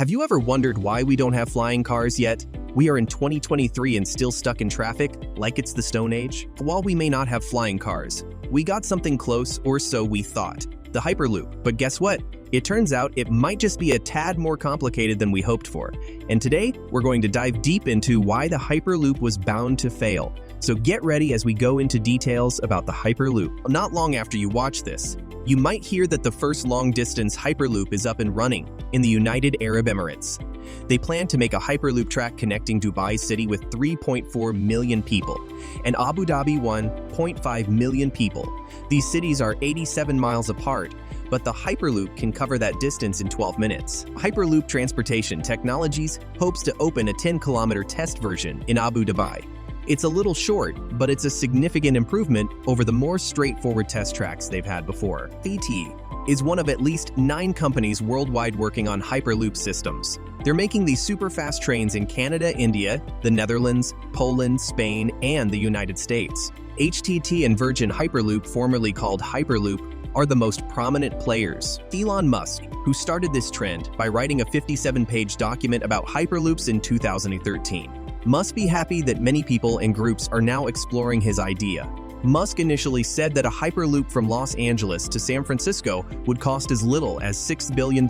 Have you ever wondered why we don't have flying cars yet? We are in 2023 and still stuck in traffic, like it's the Stone Age? While we may not have flying cars, we got something close, or so we thought. The Hyperloop. But guess what? It turns out it might just be a tad more complicated than we hoped for. And today, we're going to dive deep into why the Hyperloop was bound to fail. So get ready as we go into details about the Hyperloop. Not long after you watch this, you might hear that the first long-distance Hyperloop is up and running in the United Arab Emirates. They plan to make a Hyperloop track connecting Dubai City with 3.4 million people and Abu Dhabi 1.5 million people. These cities are 87 miles apart, but the Hyperloop can cover that distance in 12 minutes. Hyperloop Transportation Technologies hopes to open a 10-kilometer test version in Abu Dhabi. It's a little short, but it's a significant improvement over the more straightforward test tracks they've had before. PT is one of at least 9 companies worldwide working on Hyperloop systems. They're making these super-fast trains in Canada, India, the Netherlands, Poland, Spain, and the United States. HTT and Virgin Hyperloop, formerly called Hyperloop, are the most prominent players. Elon Musk, who started this trend by writing a 57-page document about Hyperloops in 2013, must be happy that many people and groups are now exploring his idea. Musk initially said that a Hyperloop from Los Angeles to San Francisco would cost as little as $6 billion,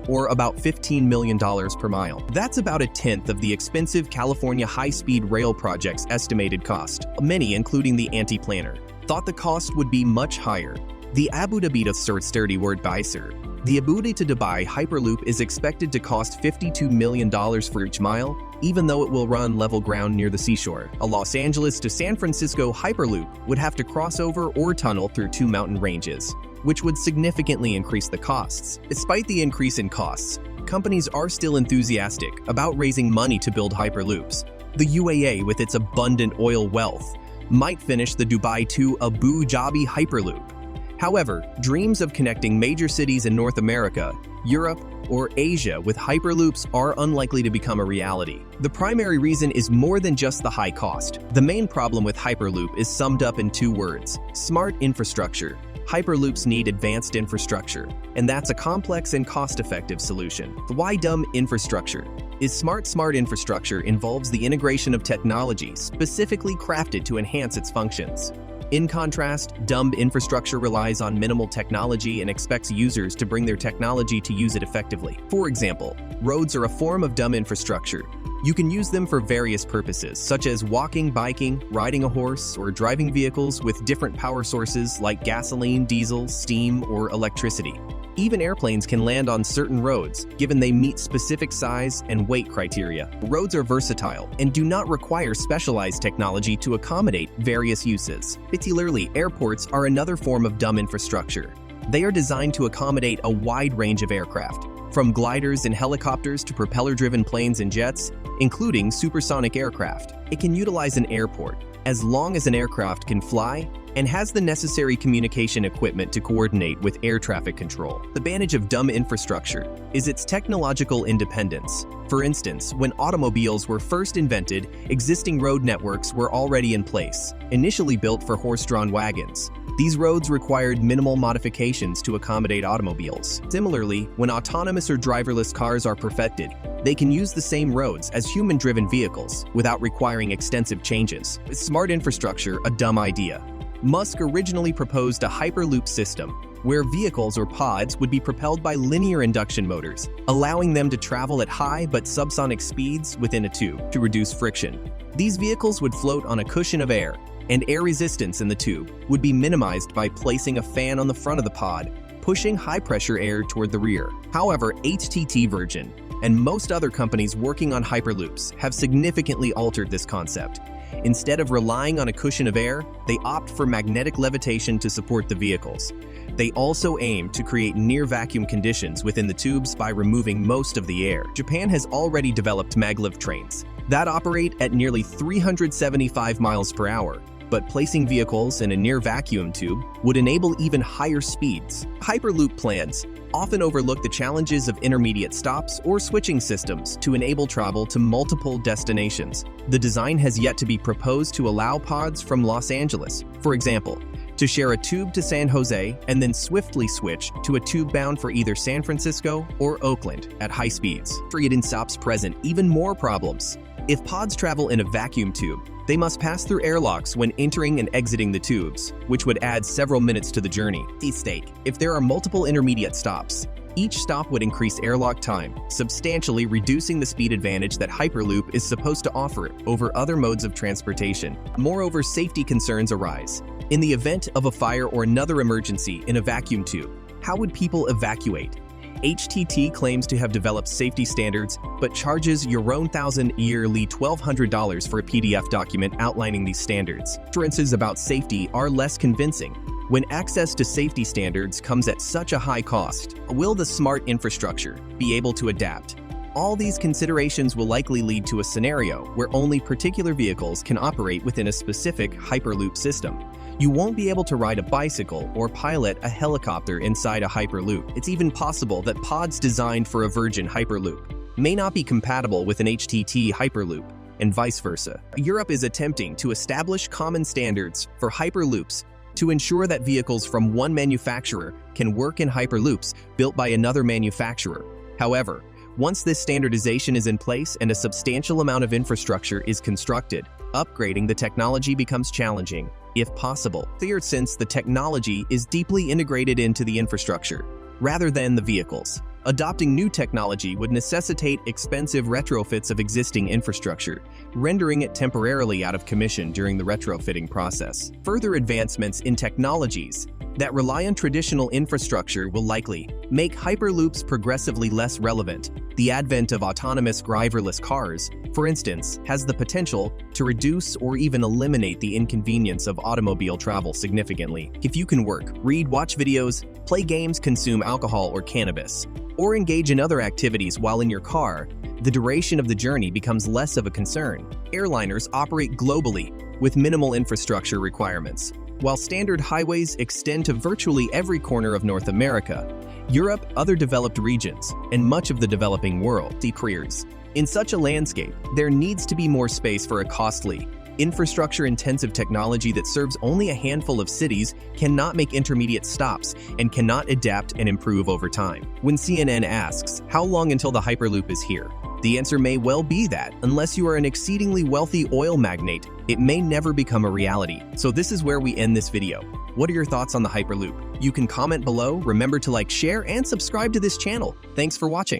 or about $15 million per mile. That's about a tenth of the expensive California high-speed rail project's estimated cost. Many, including the anti-planner, thought the cost would be much higher. The Abu Dhabi to sturdy word Biser. The Abu Dhabi to Dubai Hyperloop is expected to cost $52 million for each mile, even though it will run level ground near the seashore. A Los Angeles to San Francisco Hyperloop would have to cross over or tunnel through 2 mountain ranges, which would significantly increase the costs. Despite the increase in costs, companies are still enthusiastic about raising money to build Hyperloops. The UAE, with its abundant oil wealth, might finish the Dubai to Abu Dhabi Hyperloop. However, dreams of connecting major cities in North America, Europe, or Asia with Hyperloops are unlikely to become a reality. The primary reason is more than just the high cost. The main problem with Hyperloop is summed up in 2 words: smart infrastructure. Hyperloops need advanced infrastructure, and that's a complex and cost-effective solution. Why dumb infrastructure? Smart infrastructure involves the integration of technology specifically crafted to enhance its functions. In contrast, dumb infrastructure relies on minimal technology and expects users to bring their technology to use it effectively. For example, roads are a form of dumb infrastructure. You can use them for various purposes, such as walking, biking, riding a horse, or driving vehicles with different power sources like gasoline, diesel, steam, or electricity. Even airplanes can land on certain roads, given they meet specific size and weight criteria. Roads are versatile and do not require specialized technology to accommodate various uses. Particularly, airports are another form of dumb infrastructure. They are designed to accommodate a wide range of aircraft, from gliders and helicopters to propeller-driven planes and jets, including supersonic aircraft. It can utilize an airport as long as an aircraft can fly and has the necessary communication equipment to coordinate with air traffic control. The advantage of dumb infrastructure is its technological independence. For instance, when automobiles were first invented, existing road networks were already in place, initially built for horse-drawn wagons. These roads required minimal modifications to accommodate automobiles. Similarly, when autonomous or driverless cars are perfected, they can use the same roads as human-driven vehicles without requiring extensive changes. Is smart infrastructure a dumb idea? Musk originally proposed a Hyperloop system where vehicles or pods would be propelled by linear induction motors, allowing them to travel at high but subsonic speeds within a tube to reduce friction. These vehicles would float on a cushion of air, and air resistance in the tube would be minimized by placing a fan on the front of the pod, pushing high-pressure air toward the rear. However, HTT Virgin and most other companies working on Hyperloops have significantly altered this concept. Instead of relying on a cushion of air, they opt for magnetic levitation to support the vehicles. They also aim to create near-vacuum conditions within the tubes by removing most of the air. Japan has already developed maglev trains that operate at nearly 375 miles per hour, but placing vehicles in a near-vacuum tube would enable even higher speeds. Hyperloop plans often overlook the challenges of intermediate stops or switching systems to enable travel to multiple destinations. The design has yet to be proposed to allow pods from Los Angeles, for example, to share a tube to San Jose and then swiftly switch to a tube bound for either San Francisco or Oakland at high speeds. Hydrogen stops present even more problems. If pods travel in a vacuum tube, they must pass through airlocks when entering and exiting the tubes, which would add several minutes to the journey. If there are multiple intermediate stops, each stop would increase airlock time, substantially reducing the speed advantage that Hyperloop is supposed to offer over other modes of transportation. Moreover, safety concerns arise. In the event of a fire or another emergency in a vacuum tube, how would people evacuate? HTT claims to have developed safety standards, but charges €1,000 yearly $1,200 for a PDF document outlining these standards. Assurances about safety are less convincing. When access to safety standards comes at such a high cost, will the smart infrastructure be able to adapt? All these considerations will likely lead to a scenario where only particular vehicles can operate within a specific Hyperloop system. You won't be able to ride a bicycle or pilot a helicopter inside a Hyperloop. It's even possible that pods designed for a Virgin Hyperloop may not be compatible with an HTT Hyperloop, and vice versa. Europe is attempting to establish common standards for Hyperloops to ensure that vehicles from one manufacturer can work in Hyperloops built by another manufacturer. However, once this standardization is in place and a substantial amount of infrastructure is constructed, upgrading the technology becomes challenging, if possible, since the technology is deeply integrated into the infrastructure, rather than the vehicles. Adopting new technology would necessitate expensive retrofits of existing infrastructure, rendering it temporarily out of commission during the retrofitting process. Further advancements in technologies that rely on traditional infrastructure will likely make Hyperloops progressively less relevant. The advent of autonomous driverless cars, for instance, has the potential to reduce or even eliminate the inconvenience of automobile travel significantly. If you can work, read, watch videos, play games, consume alcohol or cannabis, or engage in other activities while in your car, the duration of the journey becomes less of a concern. Airliners operate globally with minimal infrastructure requirements. While standard highways extend to virtually every corner of North America, Europe, other developed regions, and much of the developing world see careers. In such a landscape, there needs to be more space for a costly, infrastructure-intensive technology that serves only a handful of cities, cannot make intermediate stops, and cannot adapt and improve over time. When CNN asks, how long until the Hyperloop is here? The answer may well be that, unless you are an exceedingly wealthy oil magnate, it may never become a reality. So this is where we end this video. What are your thoughts on the Hyperloop? You can comment below, remember to like, share, and subscribe to this channel. Thanks for watching.